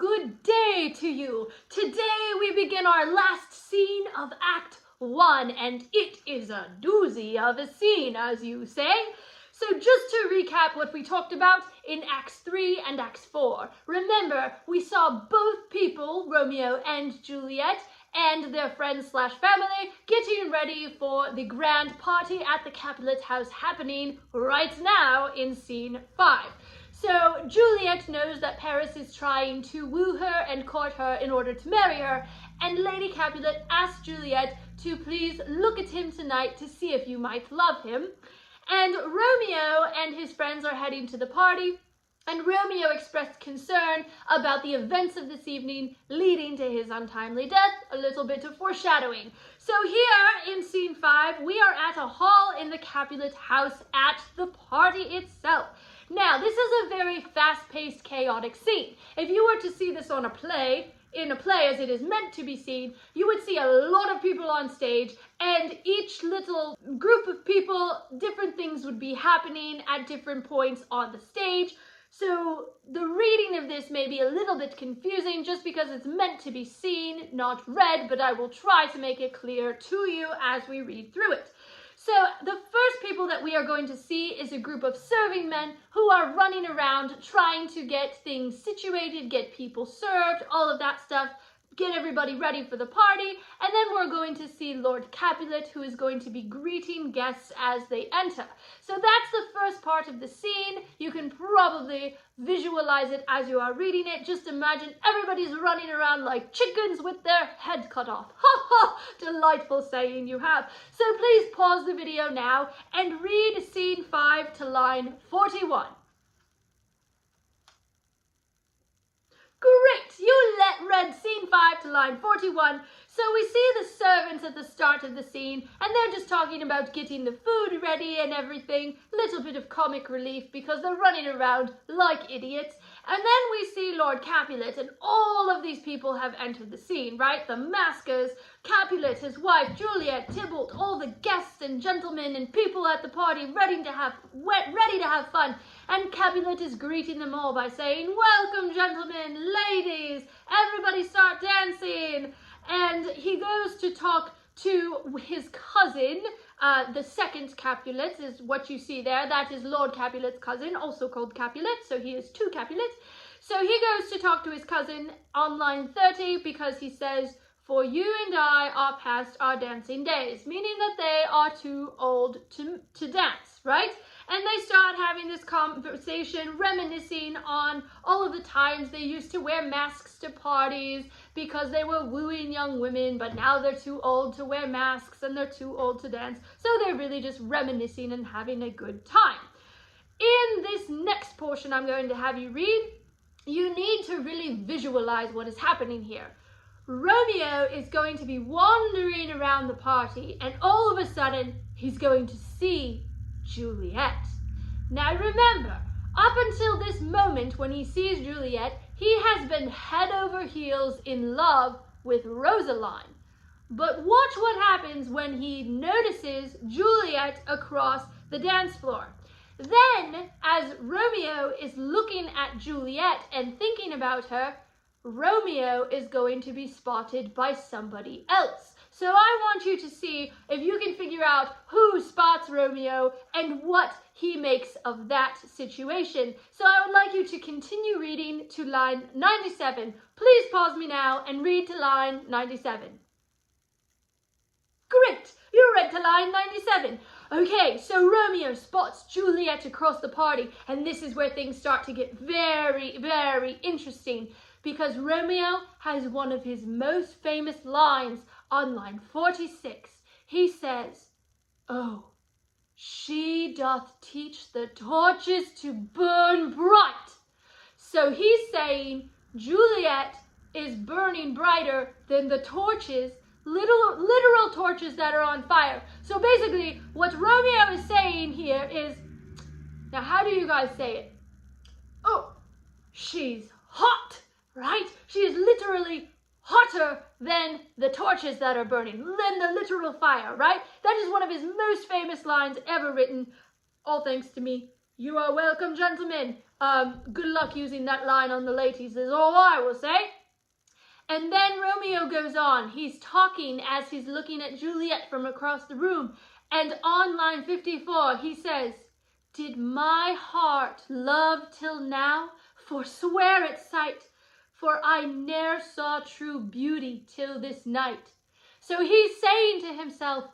good day to you. Today we begin our last scene of Act 1, and it is a doozy of a scene, as you say. So just to recap what we talked about in Acts 3 and Acts 4. Remember, we saw both people, Romeo and Juliet, and their friends/family getting ready for the grand party at the Capulet house happening right now in scene 5. So Juliet knows that Paris is trying to woo her and court her in order to marry her, and Lady Capulet asks Juliet to please look at him tonight to see if you might love him. And Romeo and his friends are heading to the party, and Romeo expressed concern about the events of this evening leading to his untimely death, a little bit of foreshadowing. So here in scene 5, we are at a hall in the Capulet house at the party itself. Now, this is a very fast-paced, chaotic scene. If you were to see this on in a play as it is meant to be seen, you would see a lot of people on stage, and each little group of people, different things would be happening at different points on the stage. So the reading of this may be a little bit confusing just because it's meant to be seen, not read, but I will try to make it clear to you as we read through it. So the first people that we are going to see is a group of serving men who are running around trying to get things situated, get people served, all of that stuff, get everybody ready for the party. And then we're going to see Lord Capulet, who is going to be greeting guests as they enter. So that's the first part of the scene. You can probably visualize it as you are reading it. Just imagine everybody's running around like chickens with their head cut off. Ha ha! Delightful saying you have. So please pause the video now and read scene 5 to line 41. Great! You read scene 5 to line 41. So we see the servants at the start of the scene, and they're just talking about getting the food ready and everything. Little bit of comic relief because they're running around like idiots. And then we see Lord Capulet, and all of these people have entered the scene, right? The maskers, Capulet, his wife, Juliet, Tybalt, all the guests and gentlemen and people at the party ready to have fun. And Capulet is greeting them all by saying, "Welcome, gentlemen, ladies, everybody start dancing." And he goes to talk to his cousin, the second Capulet is what you see there. That is Lord Capulet's cousin, also called Capulet, so he is two Capulets. So he goes to talk to his cousin on line 30 because he says, "For you and I are past our dancing days," meaning that they are too old to dance, right? And they start having this conversation, reminiscing on all of the times they used to wear masks to parties because they were wooing young women, but now they're too old to wear masks and they're too old to dance. So they're really just reminiscing and having a good time. In this next portion I'm going to have you read, you need to really visualize what is happening here. Romeo is going to be wandering around the party, and all of a sudden he's going to see Juliet. Now remember, up until this moment when he sees Juliet, he has been head over heels in love with Rosaline. But watch what happens when he notices Juliet across the dance floor. Then, as Romeo is looking at Juliet and thinking about her, Romeo is going to be spotted by somebody else. So I want you to see if you can figure out who spots Romeo and what he makes of that situation. So I would like you to continue reading to line 97. Please pause me now and read to line 97. Great! You read to line 97. Okay, so Romeo spots Juliet across the party, and this is where things start to get very, very interesting, because Romeo has one of his most famous lines on line 46. He says, "Oh, she doth teach the torches to burn bright." So he's saying Juliet is burning brighter than the torches, literal torches that are on fire. So basically what Romeo is saying here is, now how do you guys say it? Oh, she's hot, right? She is literally hotter than the torches that are burning, than the literal fire, right? That is one of his most famous lines ever written, all thanks to me. "You are welcome, gentlemen. Good luck using that line on the ladies is all I will say. And then Romeo goes on. He's talking as he's looking at Juliet from across the room. And on line 54, he says, "Did my heart love till now, forswear its sight? For I ne'er saw true beauty till this night." So he's saying to himself,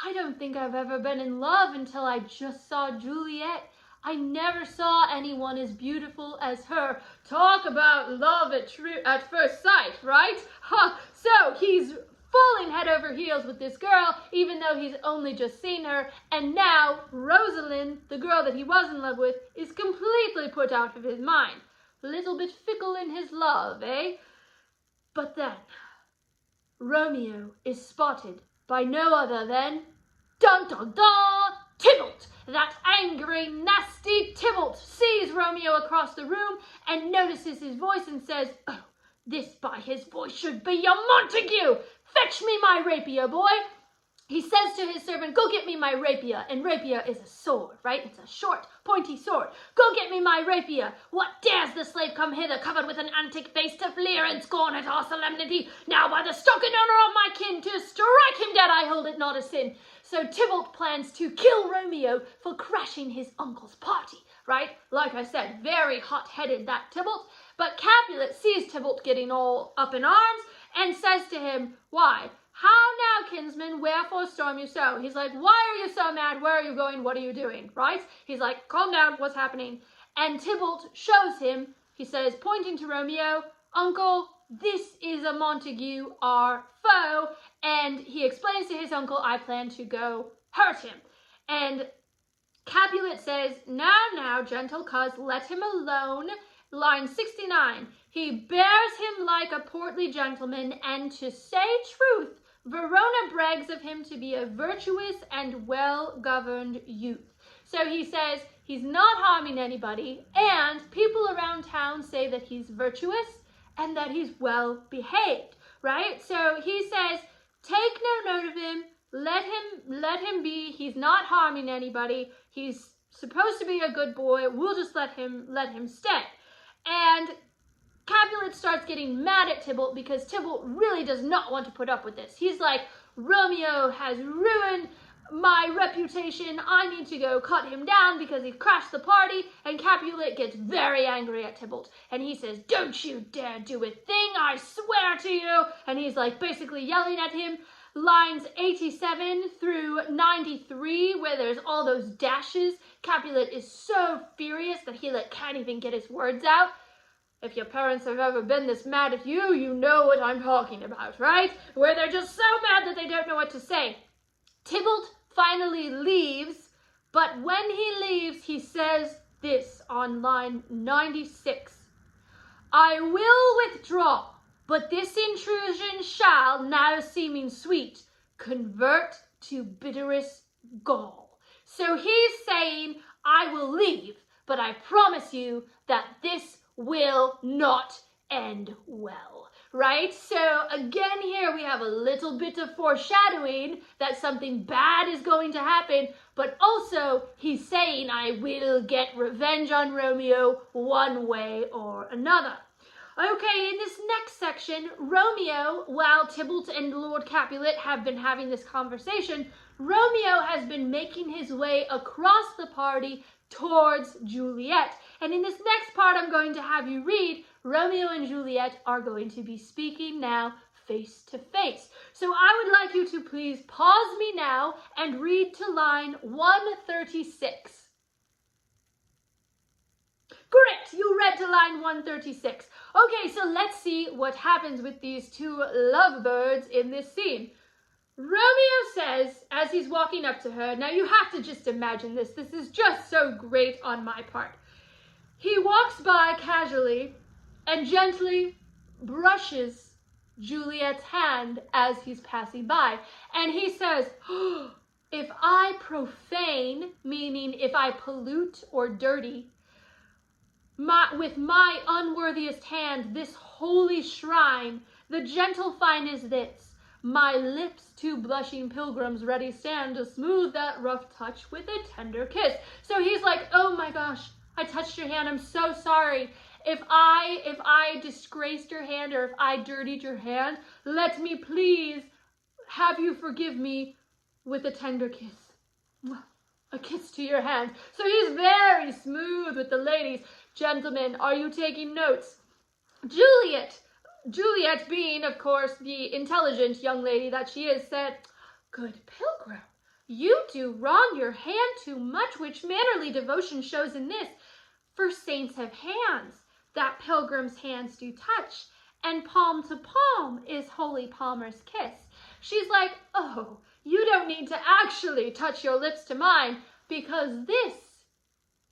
I don't think I've ever been in love until I just saw Juliet. I never saw anyone as beautiful as her. Talk about love at first sight, right? So he's falling head over heels with this girl, even though he's only just seen her. And now Rosalind, the girl that he was in love with, is completely put out of his mind. A little bit fickle in his love, eh? But then Romeo is spotted by no other than, dun dun dun, Tybalt. That angry, nasty Tybalt sees Romeo across the room and notices his voice and says, "Oh, this by his voice should be your Montague. Fetch me my rapier, boy." He says to his servant, "Go get me my rapier." And rapier is a sword, right? It's a short, pointy sword. "Go get me my rapier. What dares the slave come hither, covered with an antic face, to fleer and scorn at our solemnity? Now by the stock and honour of my kin, to strike him dead I hold it not a sin." So Tybalt plans to kill Romeo for crashing his uncle's party, right? Like I said, very hot-headed, that Tybalt. But Capulet sees Tybalt getting all up in arms and says to him, "Why? How now, kinsman, wherefore storm you so?" He's like, "Why are you so mad? Where are you going? What are you doing?" Right? He's like, "Calm down, what's happening?" And Tybalt shows him, he says, pointing to Romeo, "Uncle, this is a Montague, our foe." And he explains to his uncle, "I plan to go hurt him." And Capulet says, now, gentle coz, let him alone." Line 69, "He bears him like a portly gentleman, and to say truth, Verona brags of him to be a virtuous and well-governed youth." So he says he's not harming anybody, and people around town say that he's virtuous and that he's well-behaved, right? So he says, take no note of him, let him be. He's not harming anybody. He's supposed to be a good boy. We'll just let him stay. And Capulet starts getting mad at Tybalt because Tybalt really does not want to put up with this. He's like, "Romeo has ruined my reputation. I need to go cut him down because he crashed the party." And Capulet gets very angry at Tybalt. And he says, "Don't you dare do a thing, I swear to you." And he's like basically yelling at him. Lines 87 through 93, where there's all those dashes, Capulet is so furious that he can't even get his words out. If your parents have ever been this mad at you, you know what I'm talking about, right? Where they're just so mad that they don't know what to say. Tybalt finally leaves, but when he leaves, he says this on line 96. "I will withdraw, but this intrusion shall, now seeming sweet, convert to bitterest gall." So he's saying, I will leave, but I promise you that this will not end well, right? So again, here we have a little bit of foreshadowing that something bad is going to happen, but also he's saying, I will get revenge on Romeo one way or another. Okay, in this next section, Romeo, while Tybalt and Lord Capulet have been having this conversation, Romeo has been making his way across the party towards Juliet. And in this next part I'm going to have you read, Romeo and Juliet are going to be speaking now face to face. So I would like you to please pause me now and read to line 136. Great, you read to line 136. Okay, so let's see what happens with these two lovebirds in this scene. Romeo says, as he's walking up to her, now you have to just imagine this. This is just so great on my part. He walks by casually and gently brushes Juliet's hand as he's passing by. And he says, "Oh, if I profane," meaning if I pollute or dirty, with my unworthiest hand this holy shrine, the gentle fine is this, my lips two blushing pilgrims ready stand to smooth that rough touch with a tender kiss. So he's like, oh my gosh, I touched your hand. I'm so sorry. If I disgraced your hand or if I dirtied your hand, let me please have you forgive me with a tender kiss. A kiss to your hand. So he's very smooth with the ladies. Gentlemen, are you taking notes? Juliet being, of course, the intelligent young lady that she is, said, "Good pilgrim, you do wrong your hand too much, which mannerly devotion shows in this. For saints have hands, that pilgrim's hands do touch, and palm to palm is holy Palmer's kiss." She's like, "Oh, you don't need to actually touch your lips to mine, because this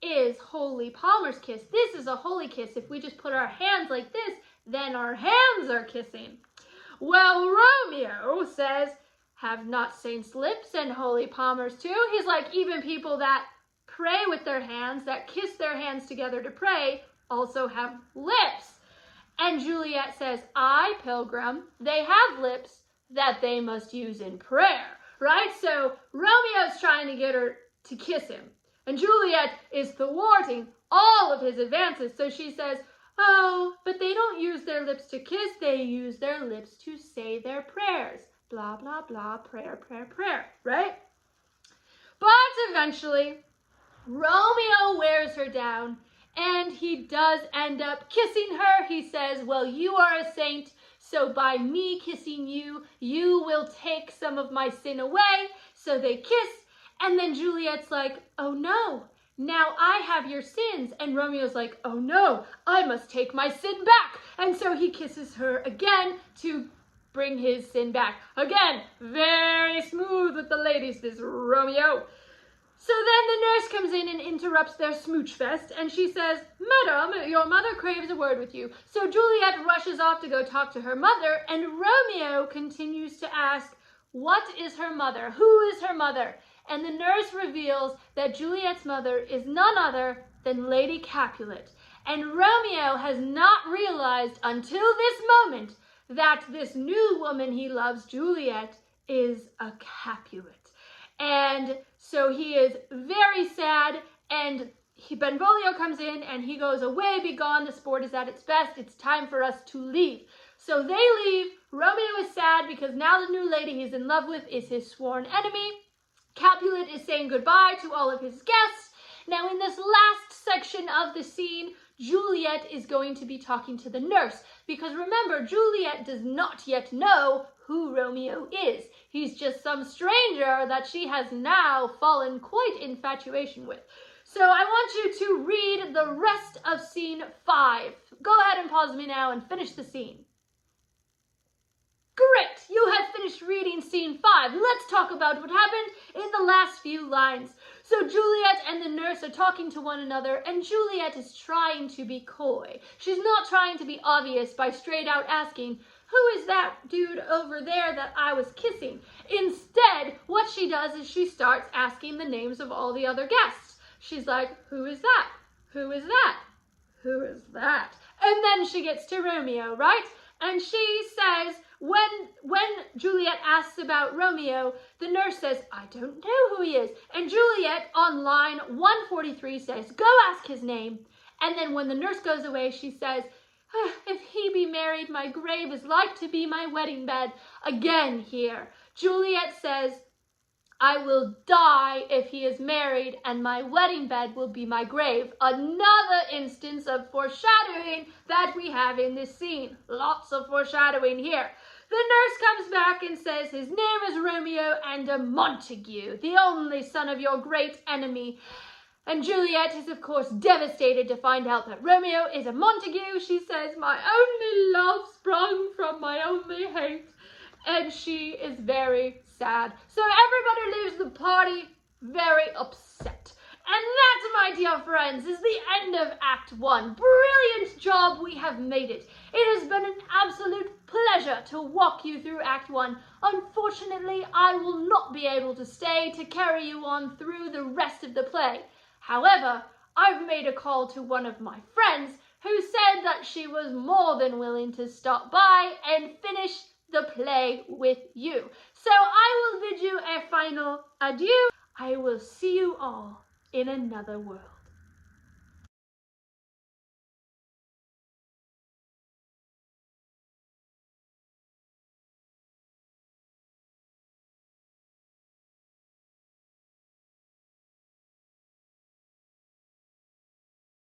is holy Palmer's kiss. This is a holy kiss. If we just put our hands like this, then our hands are kissing." Well, Romeo says, "Have not saints lips and holy Palmers too?" He's like, even people that pray with their hands, that kiss their hands together to pray, also have lips. And Juliet says, "I, pilgrim, they have lips that they must use in prayer," right? So Romeo's trying to get her to kiss him, and Juliet is thwarting all of his advances. So she says, "Oh, but they don't use their lips to kiss, they use their lips to say their prayers. Blah, blah, blah, prayer, prayer, prayer," right? But eventually, Romeo wears her down, and he does end up kissing her. He says, "Well, you are a saint, so by me kissing you, you will take some of my sin away." So they kiss, and then Juliet's like, "Oh no, now I have your sins." And Romeo's like, "Oh no, I must take my sin back." And so he kisses her again to bring his sin back. Again, very smooth with the ladies, this Romeo. So then the nurse comes in and interrupts their smooch fest, and she says, "Madam, your mother craves a word with you." So Juliet rushes off to go talk to her mother, and Romeo continues to ask, what is her mother? Who is her mother? And the nurse reveals that Juliet's mother is none other than Lady Capulet. And Romeo has not realized until this moment that this new woman he loves, Juliet, is a Capulet. And so he is very sad, and Benvolio comes in and he goes, "Away, be gone, the sport is at its best, it's time for us to leave." So they leave. Romeo is sad because now the new lady he's in love with is his sworn enemy. Capulet is saying goodbye to all of his guests. Now in this last section of the scene, Juliet is going to be talking to the nurse, because remember, Juliet does not yet know who Romeo is. He's just some stranger that she has now fallen quite infatuation with. So I want you to read the rest of scene 5. Go ahead and pause me now and finish the scene. Great, you have finished reading scene 5. Let's talk about what happened in the last few lines. So Juliet and the nurse are talking to one another, and Juliet is trying to be coy. She's not trying to be obvious by straight out asking, "Who is that dude over there that I was kissing?" Instead, what she does is she starts asking the names of all the other guests. She's like, "Who is that? Who is that? Who is that?" And then she gets to Romeo, right? And she says, when Juliet asks about Romeo, the nurse says, "I don't know who he is." And Juliet on line 143 says, "Go ask his name." And then when the nurse goes away, she says, "If he be married, my grave is like to be my wedding bed." Again here, Juliet says, "I will die if he is married, and my wedding bed will be my grave." Another instance of foreshadowing that we have in this scene. Lots of foreshadowing here. The nurse comes back and says his name is Romeo and a Montague, the only son of your great enemy. And Juliet is, of course, devastated to find out that Romeo is a Montague. She says, "My only love sprung from my only hate." And she is very sad. So everybody leaves the party very upset. And that, my dear friends, is the end of Act 1. Brilliant job, we have made it. It has been an absolute pleasure to walk you through Act 1. Unfortunately, I will not be able to stay to carry you on through the rest of the play. However, I've made a call to one of my friends who said that she was more than willing to stop by and finish the play with you. So I will bid you a final adieu. I will see you all in another world.